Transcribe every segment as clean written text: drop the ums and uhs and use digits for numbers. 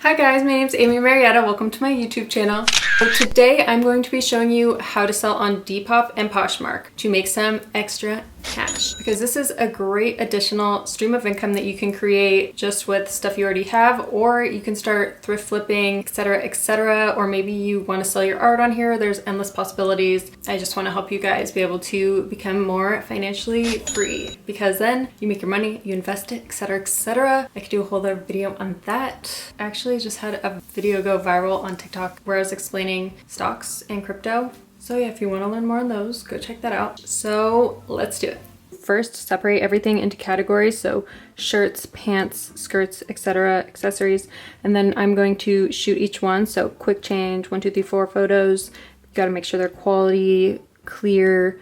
Hi guys, my name is Amy Marietta. Welcome to my YouTube channel. So today I'm going to be showing you how to sell on Depop and Poshmark to make some extra cash, because this is a great additional stream of income that you can create just with stuff you already have, or you can start thrift flipping, etc., or maybe you want to sell your art on here. There's endless possibilities. I just want to help you guys be able to become more financially free, because then you make your money, you invest it, etc. I could do a whole other video on that. I actually just had a video go viral on TikTok where I was explaining stocks and crypto. So yeah, if you want to learn more on those, go check that out. So let's do it. First, separate everything into categories. So shirts, pants, skirts, etc., accessories. And then I'm going to shoot each one. So quick change, 1, 2, 3, 4 photos. You got to make sure they're quality, clear,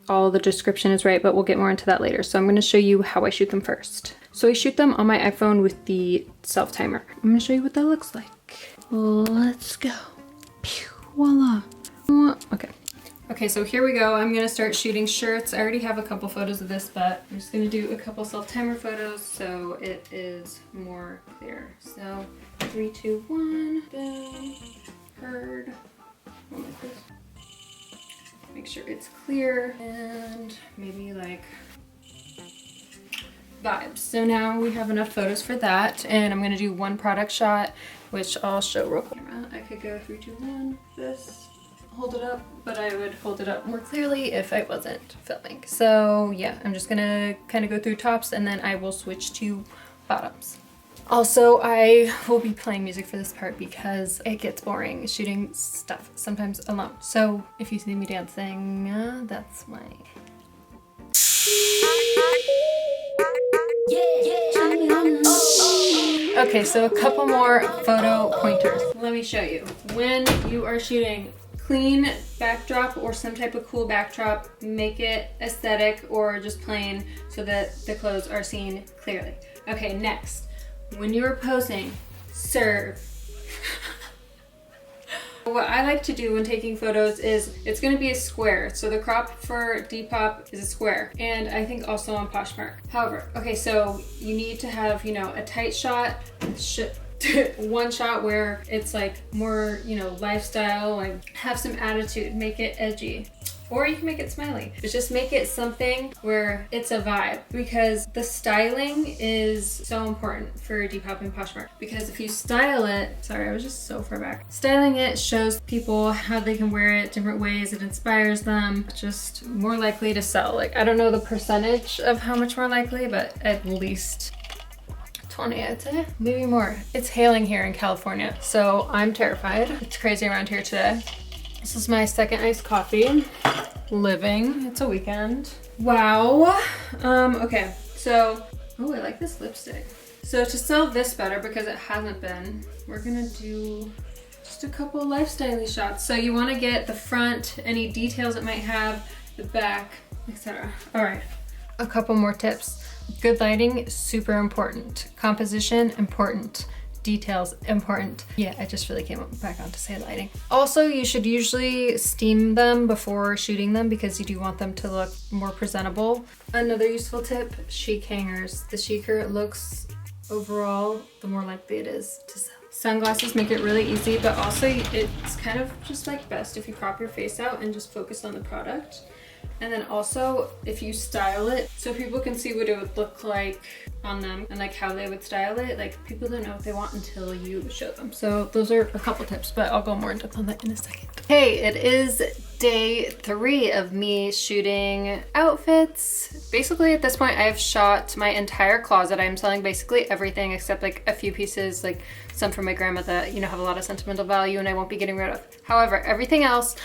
all the description is right, but we'll get more into that later. So I'm going to show you how I shoot them first. So I shoot them on my iPhone with the self timer. I'm going to show you what that looks like. Let's go. Pew, voila. Okay, so here we go. I'm gonna start shooting shirts. I already have a couple photos of this, but I'm just gonna do a couple self-timer photos so it is more clear. So 3, 2, 1, boom, heard. One like this. Make sure it's clear and maybe like vibes. So now we have enough photos for that, and I'm gonna do one product shot, which I'll show real quick. I could go 3, 2, 1, this. Hold it up, but I would hold it up more clearly if I wasn't filming. So yeah, I'm just gonna kind of go through tops and then I will switch to bottoms. Also, I will be playing music for this part because it gets boring shooting stuff sometimes alone. So if you see me dancing, that's why. Okay, so a couple more photo pointers. Let me show you. When you are shooting clean backdrop or some type of cool backdrop, make it aesthetic or just plain so that the clothes are seen clearly. Okay, next, when you're posing, serve. What I like to do when taking photos is it's going to be a square. So the crop for Depop is a square, and I think also on Poshmark. However, okay, so you need to have, you know, a tight shot, one shot where it's like more, you know, lifestyle, like have some attitude, make it edgy. Or you can make it smiley, but just make it something where it's a vibe, because the styling is so important for Depop and Poshmark. Because if you style it, sorry, I was just so far back. Styling it shows people how they can wear it different ways. It inspires them, just more likely to sell. Like, I don't know the percentage of how much more likely, but at least 20, I'd say, maybe more. It's hailing here in California, so I'm terrified. It's crazy around here today. This is my second iced coffee. Living. It's a weekend. Wow. Okay, so, oh, I like this lipstick. So to sell this better, because it hasn't been, we're gonna do just a couple lifestyle shots. So you wanna get the front, any details it might have, the back, etc. All right, a couple more tips. Good lighting, super important. Composition, important. Details, important. Yeah, I just really came back on to say lighting. Also, you should usually steam them before shooting them because you do want them to look more presentable. Another useful tip, chic hangers. The chicer it looks overall, the more likely it is to sell. Sunglasses make it really easy, but also it's kind of just like best if you crop your face out and just focus on the product. And then also, if you style it so people can see what it would look like on them and like how they would style it, like people don't know what they want until you show them. So those are a couple tips, but I'll go more in depth on that in a second. Hey, it is day 3 of me shooting outfits. Basically at this point I've shot my entire closet. I'm selling basically everything except like a few pieces, like some from my grandma that, you know, have a lot of sentimental value and I won't be getting rid of. However, everything else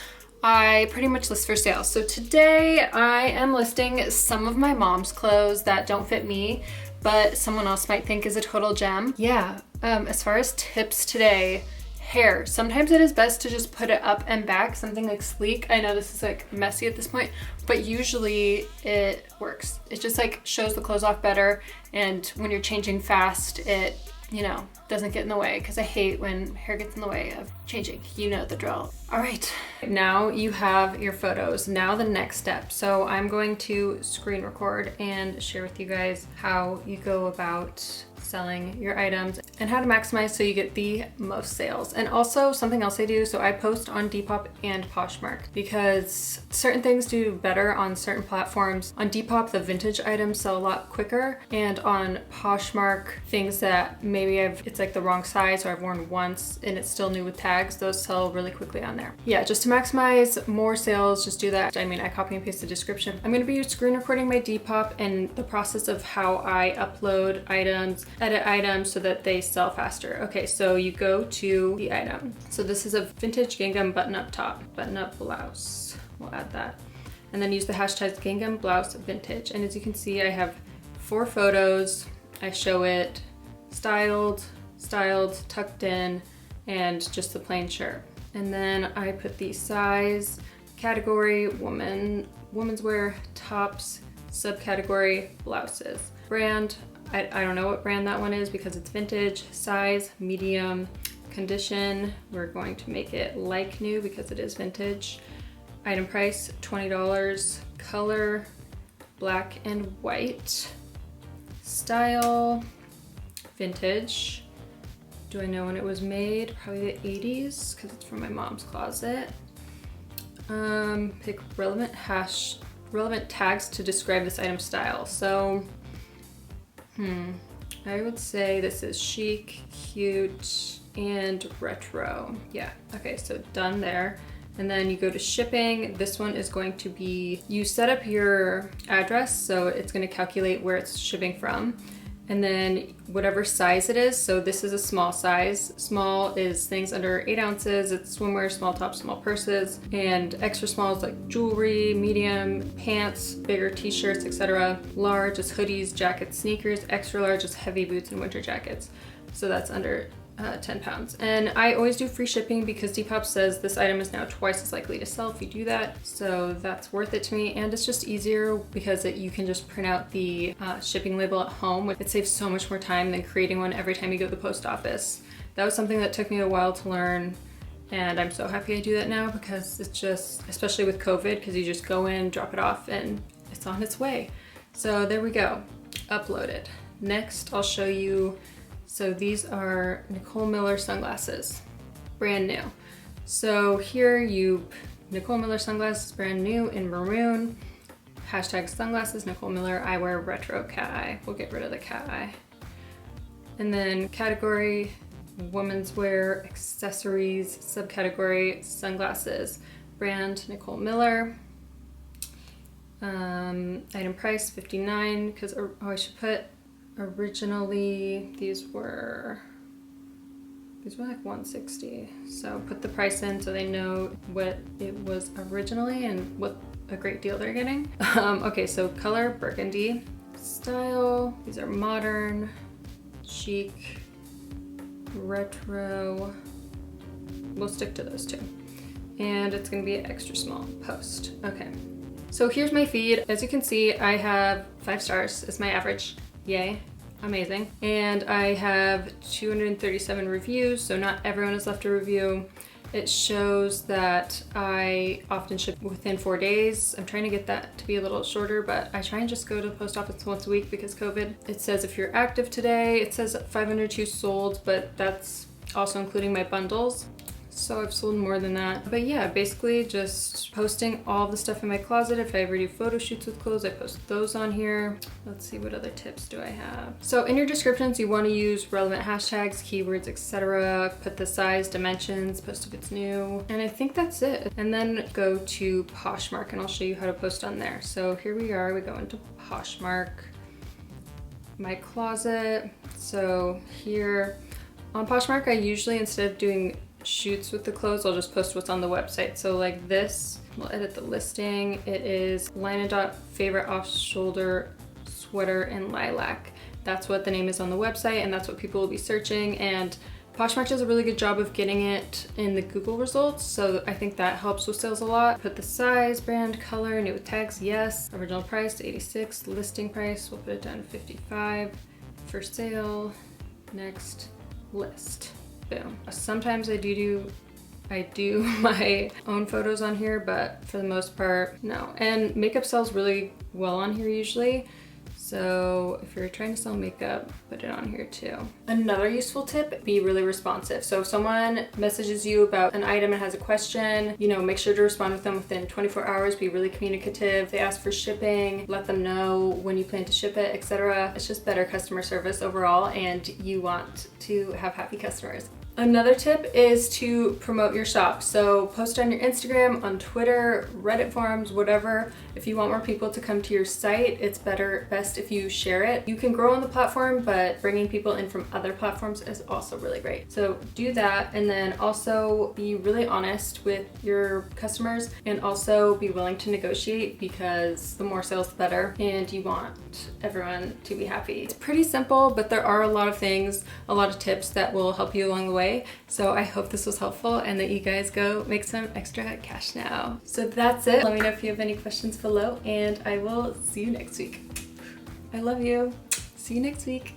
I pretty much list for sale. So today I am listing some of my mom's clothes that don't fit me, but someone else might think is a total gem. Yeah, as far as tips today, hair. Sometimes it is best to just put it up and back, something like sleek. I know this is like messy at this point, but usually it works. It just like shows the clothes off better, and when you're changing fast, it, you know, doesn't get in the way, because I hate when hair gets in the way of changing. You know the drill. All right, now you have your photos. Now the next step. So I'm going to screen record and share with you guys how you go about selling your items and how to maximize so you get the most sales. And also something else I do, so I post on Depop and Poshmark because certain things do better on certain platforms. On Depop, the vintage items sell a lot quicker, and on Poshmark, things that maybe it's like the wrong size or I've worn once and it's still new with tags, those sell really quickly on there. Yeah, just to maximize more sales, just do that. I mean, I copy and paste the description. I'm gonna be screen recording my Depop and the process of how I upload items, edit items so that they sell faster. Okay, so you go to the item. So this is a vintage gingham button-up top, button-up blouse. We'll add that. And then use the hashtag gingham blouse vintage. And as you can see, I have 4 photos. I show it styled, tucked in, and just the plain shirt. And then I put the size, category, women's wear, tops, subcategory, blouses. Brand, I don't know what brand that one is because it's vintage. Size, medium. Condition, we're going to make it like new because it is vintage. Item price, $20. Color, black and white. Style, vintage. Do I know when it was made? Probably the 80s because it's from my mom's closet. Pick relevant tags to describe this item style. So, I would say this is chic, cute, and retro. Yeah, okay, so done there. And then you go to shipping. This one is going to be, you set up your address, so it's gonna calculate where it's shipping from. And then whatever size it is, so this is a small size. Small is things under 8 ounces, it's swimwear, small tops, small purses, and extra small is like jewelry, medium, pants, bigger t-shirts, etc. Large is hoodies, jackets, sneakers, extra large is heavy boots and winter jackets. So that's under 10 pounds. And I always do free shipping because Depop says this item is now twice as likely to sell if you do that. So that's worth it to me. And it's just easier because you can just print out the shipping label at home. It saves so much more time than creating one every time you go to the post office. That was something that took me a while to learn. And I'm so happy I do that now because it's just, especially with COVID, because you just go in, drop it off, and it's on its way. So there we go, uploaded. Next, I'll show you. So these are Nicole Miller sunglasses, brand new. So here Nicole Miller sunglasses, brand new in maroon. Hashtag sunglasses, Nicole Miller eyewear, retro cat eye. We'll get rid of the cat eye. And then category, women's wear, accessories, subcategory, sunglasses, brand Nicole Miller. Item price, $59, because, oh, I should put, originally these were like $160, so put the price in so they know what it was originally and what a great deal they're getting. Okay, so color, burgundy. Style, these are modern, chic, retro. We'll stick to those 2. And it's gonna be an extra small post. Okay, so here's my feed. As you can see, I have 5 stars as my average. Yay, amazing. And I have 237 reviews, so not everyone has left a review. It shows that I often ship within 4 days. I'm trying to get that to be a little shorter, but I try and just go to the post office once a week because COVID. It says if you're active today, it says 502 sold, but that's also including my bundles. So I've sold more than that. But yeah, basically just posting all the stuff in my closet. If I ever do photo shoots with clothes, I post those on here. Let's see, what other tips do I have? So in your descriptions, you want to use relevant hashtags, keywords, etc. Put the size, dimensions, post if it's new. And I think that's it. And then go to Poshmark and I'll show you how to post on there. So here we are, we go into Poshmark, my closet. So here on Poshmark, I usually, instead of doing shoots with the clothes, I'll just post what's on the website. So like this, we'll edit the listing. It is Line and Dot favorite off-shoulder sweater in lilac. That's what the name is on the website and that's what people will be searching. And Poshmark does a really good job of getting it in the Google results. So I think that helps with sales a lot. Put the size, brand, color, new with tags, yes. Original price, 86. Listing price, we'll put it down to 55. For sale, next, list. Boom. Sometimes I do my own photos on here, but for the most part, no. And makeup sells really well on here usually. So if you're trying to sell makeup, put it on here too. Another useful tip, be really responsive. So if someone messages you about an item and has a question, you know, make sure to respond with them within 24 hours, be really communicative. If they ask for shipping, let them know when you plan to ship it, etc. It's just better customer service overall, and you want to have happy customers. Another tip is to promote your shop. So post on your Instagram, on Twitter, Reddit forums, whatever. If you want more people to come to your site, it's best if you share it. You can grow on the platform, but bringing people in from other platforms is also really great. So do that, and then also be really honest with your customers, and also be willing to negotiate, because the more sales the better, and you want everyone to be happy. It's pretty simple, but there are a lot of things, a lot of tips that will help you along the way. So I hope this was helpful and that you guys go make some extra cash now. So that's it. Let me know if you have any questions below, and I will see you next week. I love you. See you next week.